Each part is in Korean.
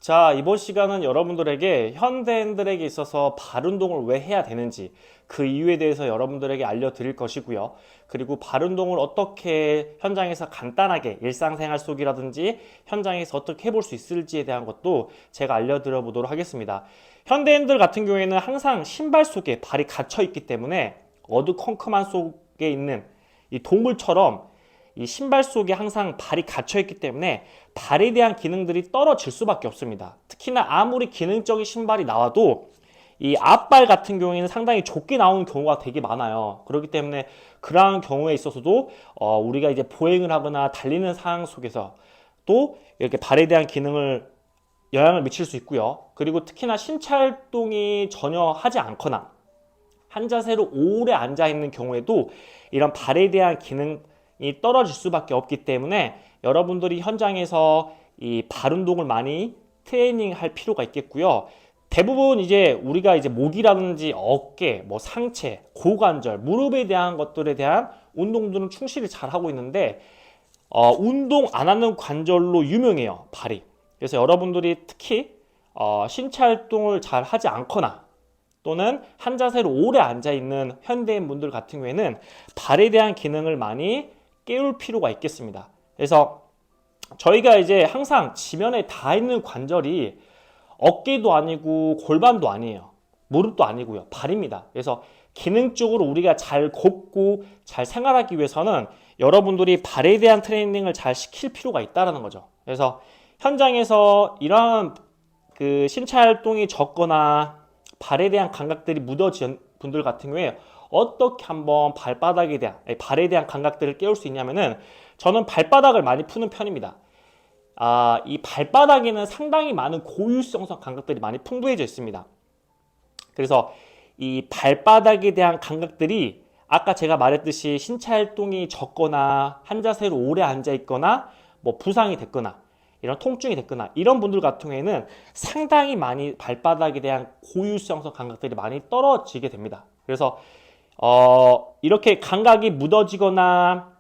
자, 이번 시간은 여러분들에게 현대인들에게 있어서 발 운동을 왜 해야 되는지 그 이유에 대해서 여러분들에게 알려드릴 것이고요. 그리고 발 운동을 어떻게 현장에서 간단하게 일상생활 속이라든지 현장에서 어떻게 해볼 수 있을지에 대한 것도 제가 알려드려 보도록 하겠습니다. 현대인들 같은 경우에는 항상 신발 속에 발이 갇혀 있기 때문에 어두컴컴한 속에 있는 이 동물처럼 이 신발 속에 항상 발이 갇혀 있기 때문에 발에 대한 기능들이 떨어질 수밖에 없습니다. 특히나 아무리 기능적인 신발이 나와도 이 앞발 같은 경우에는 상당히 좁게 나오는 경우가 되게 많아요. 그렇기 때문에 그러한 경우에 있어서도 우리가 이제 보행을 하거나 달리는 상황 속에서 또 이렇게 발에 대한 기능을 영향을 미칠 수 있고요. 그리고 특히나 신체 활동이 전혀 하지 않거나 한 자세로 오래 앉아 있는 경우에도 이런 발에 대한 기능이 떨어질 수밖에 없기 때문에 여러분들이 현장에서 이 발 운동을 많이 트레이닝 할 필요가 있겠고요. 대부분 이제 우리가 이제 목이라든지 어깨, 뭐 상체, 고관절, 무릎에 대한 것들에 대한 운동들은 충실히 잘 하고 있는데 운동 안 하는 관절로 유명해요, 발이. 그래서 여러분들이 특히 신체 활동을 잘 하지 않거나 또는 한 자세로 오래 앉아 있는 현대인 분들 같은 경우에는 발에 대한 기능을 많이 깨울 필요가 있겠습니다. 그래서 저희가 이제 항상 지면에 닿아 있는 관절이 어깨도 아니고 골반도 아니에요. 무릎도 아니고요. 발입니다. 그래서 기능적으로 우리가 잘 걷고 잘 생활하기 위해서는 여러분들이 발에 대한 트레이닝을 잘 시킬 필요가 있다는 거죠. 그래서 현장에서 이러한 그 신체 활동이 적거나 발에 대한 감각들이 무뎌진 분들 같은 경우에 어떻게 한번 발바닥에 대한, 발에 대한 감각들을 깨울 수 있냐면은 저는 발바닥을 많이 푸는 편입니다. 이 발바닥에는 상당히 많은 고유성성 감각들이 많이 풍부해져 있습니다. 그래서 이 발바닥에 대한 감각들이 아까 제가 말했듯이 신체 활동이 적거나 한 자세로 오래 앉아 있거나 뭐 부상이 됐거나 이런 통증이 됐거나 이런 분들 같은 경우에는 상당히 많이 발바닥에 대한 고유성성 감각들이 많이 떨어지게 됩니다. 그래서 이렇게 감각이 묻어지거나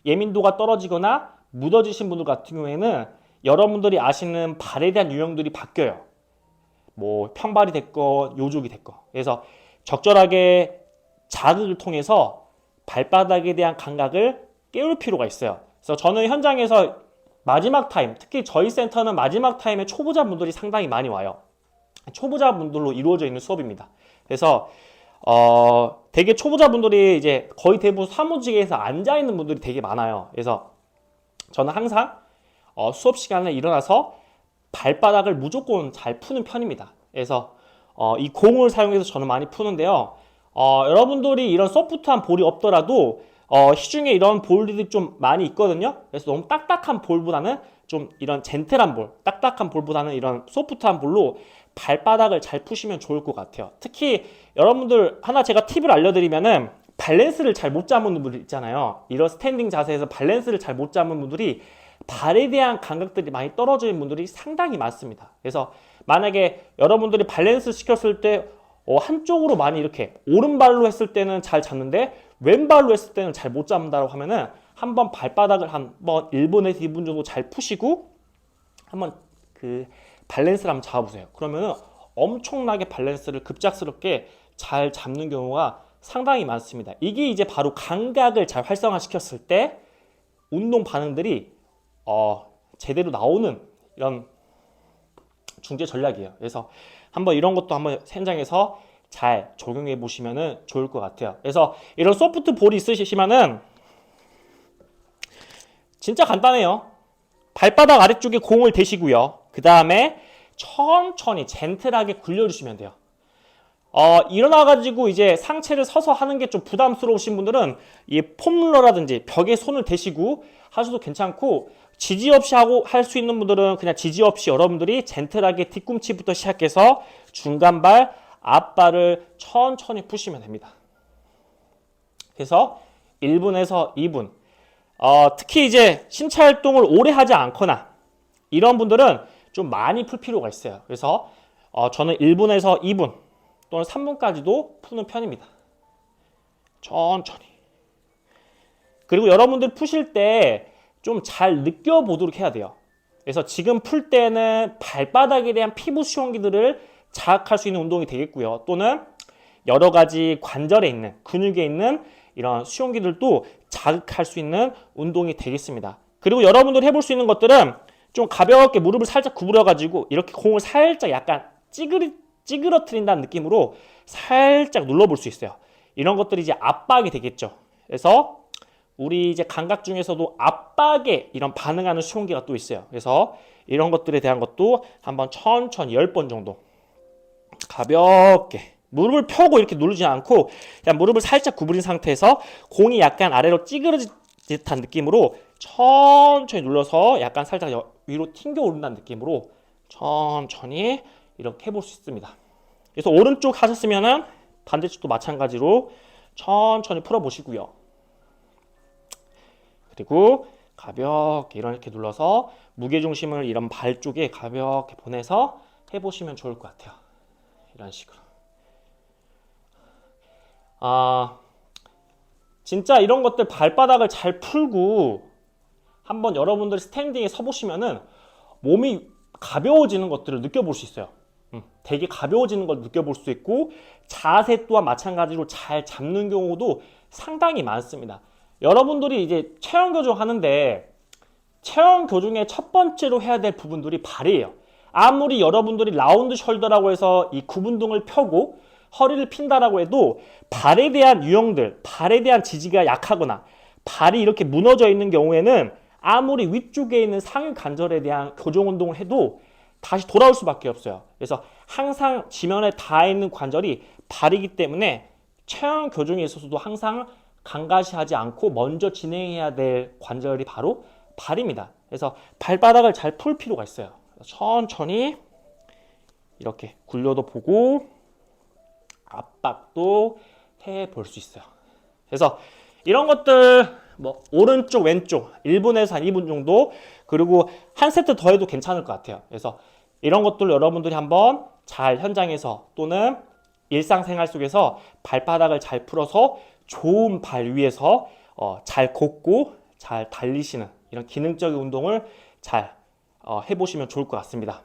예민도가 떨어지거나 묻어지신 분들 같은 경우에는 여러분들이 아시는 발에 대한 유형들이 바뀌어요. 뭐 평발이 됐건 요족이 됐건. 그래서 적절하게 자극을 통해서 발바닥에 대한 감각을 깨울 필요가 있어요. 그래서 저는 현장에서 마지막 타임, 특히 저희 센터는 마지막 타임에 초보자분들이 상당히 많이 와요. 초보자분들로 이루어져 있는 수업입니다. 그래서 되게 초보자분들이 이제 거의 대부분 사무직에서 앉아 있는 분들이 되게 많아요. 그래서 저는 항상 수업 시간에 일어나서 발바닥을 무조건 잘 푸는 편입니다. 그래서 이 공을 사용해서 저는 많이 푸는데요. 여러분들이 이런 소프트한 볼이 없더라도 시중에 이런 볼들이 좀 많이 있거든요. 그래서 너무 딱딱한 볼보다는 좀 이런 젠틀한 볼, 딱딱한 볼보다는 이런 소프트한 볼로 발바닥을 잘 푸시면 좋을 것 같아요. 특히 여러분들 하나 제가 팁을 알려드리면은 밸런스를 잘 못 잡는 분들 있잖아요. 이런 스탠딩 자세에서 밸런스를 잘 못 잡는 분들이 발에 대한 감각들이 많이 떨어져 있는 분들이 상당히 많습니다. 그래서 만약에 여러분들이 밸런스 시켰을 때 한쪽으로 많이 이렇게 오른발로 했을 때는 잘 잡는데 왼발로 했을 때는 잘 못 잡는다고 하면은 한번 발바닥을 한번 1분에서 2분 정도 잘 푸시고 한번 그 밸런스를 한번 잡아보세요. 그러면은 엄청나게 밸런스를 급작스럽게 잘 잡는 경우가 상당히 많습니다. 이게 이제 바로 감각을 잘 활성화시켰을 때 운동 반응들이 제대로 나오는 이런 중재 전략이에요. 그래서 한번 이런 것도 한번 현장에서 잘 적용해 보시면 좋을 것 같아요. 그래서 이런 소프트 볼이 있으시면은 진짜 간단해요. 발바닥 아래쪽에 공을 대시고요. 그 다음에 천천히 젠틀하게 굴려주시면 돼요. 일어나가지고 이제 상체를 서서 하는 게 좀 부담스러우신 분들은 이 폼롤러라든지 벽에 손을 대시고 하셔도 괜찮고, 지지 없이 하고 할 수 있는 분들은 그냥 지지 없이 여러분들이 젠틀하게 뒤꿈치부터 시작해서 중간발, 앞발을 천천히 푸시면 됩니다. 그래서 1분에서 2분. 특히 이제 신체 활동을 오래 하지 않거나 이런 분들은 좀 많이 풀 필요가 있어요. 그래서 저는 1분에서 2분 또는 3분까지도 푸는 편입니다. 천천히. 그리고 여러분들 푸실 때 좀 잘 느껴보도록 해야 돼요. 그래서 지금 풀 때는 발바닥에 대한 피부 수용기들을 자극할 수 있는 운동이 되겠고요. 또는 여러 가지 관절에 있는, 근육에 있는 이런 수용기들도 자극할 수 있는 운동이 되겠습니다. 그리고 여러분들이 해볼 수 있는 것들은 좀 가볍게 무릎을 살짝 구부려 가지고 이렇게 공을 살짝 약간 찌그러뜨린다는 느낌으로 살짝 눌러볼 수 있어요. 이런 것들이 이제 압박이 되겠죠. 그래서 우리 이제 감각 중에서도 압박에 이런 반응하는 수용기가 또 있어요. 그래서 이런 것들에 대한 것도 한번 천천히 10번 정도 가볍게 무릎을 펴고 이렇게 누르지 않고 그냥 무릎을 살짝 구부린 상태에서 공이 약간 아래로 찌그러진 듯한 느낌으로 천천히 눌러서 약간 살짝 위로 튕겨 오른다는 느낌으로 천천히 이렇게 해볼 수 있습니다. 그래서 오른쪽 하셨으면은 반대쪽도 마찬가지로 천천히 풀어보시고요. 그리고 가볍게 이렇게 눌러서 무게중심을 이런 발 쪽에 가볍게 보내서 해보시면 좋을 것 같아요. 이런 식으로. 진짜 이런 것들 발바닥을 잘 풀고 한번 여러분들 스탠딩에 서보시면은 몸이 가벼워지는 것들을 느껴볼 수 있어요. 되게 가벼워지는 걸 느껴볼 수 있고 자세 또한 마찬가지로 잘 잡는 경우도 상당히 많습니다. 여러분들이 이제 체형 교정 하는데 체형 교정의 첫 번째로 해야 될 부분들이 발이에요. 아무리 여러분들이 라운드 숄더라고 해서 이 구분 등을 펴고 허리를 핀다라고 해도 발에 대한 유형들, 발에 대한 지지가 약하거나 발이 이렇게 무너져 있는 경우에는 아무리 위쪽에 있는 상위 관절에 대한 교정 운동을 해도 다시 돌아올 수밖에 없어요. 그래서 항상 지면에 닿아 있는 관절이 발이기 때문에 체형 교정에 있어서도 항상 강가시하지 않고 먼저 진행해야 될 관절이 바로 발입니다. 그래서 발바닥을 잘 풀 필요가 있어요. 천천히 이렇게 굴려도 보고 압박도 해볼 수 있어요. 그래서 이런 것들 뭐 오른쪽 왼쪽 1분에서 한 2분 정도 그리고 한 세트 더 해도 괜찮을 것 같아요. 그래서 이런 것들 여러분들이 한번 잘 현장에서 또는 일상생활 속에서 발바닥을 잘 풀어서 좋은 발 위에서 잘 걷고 잘 달리시는 이런 기능적인 운동을 잘 해보시면 좋을 것 같습니다.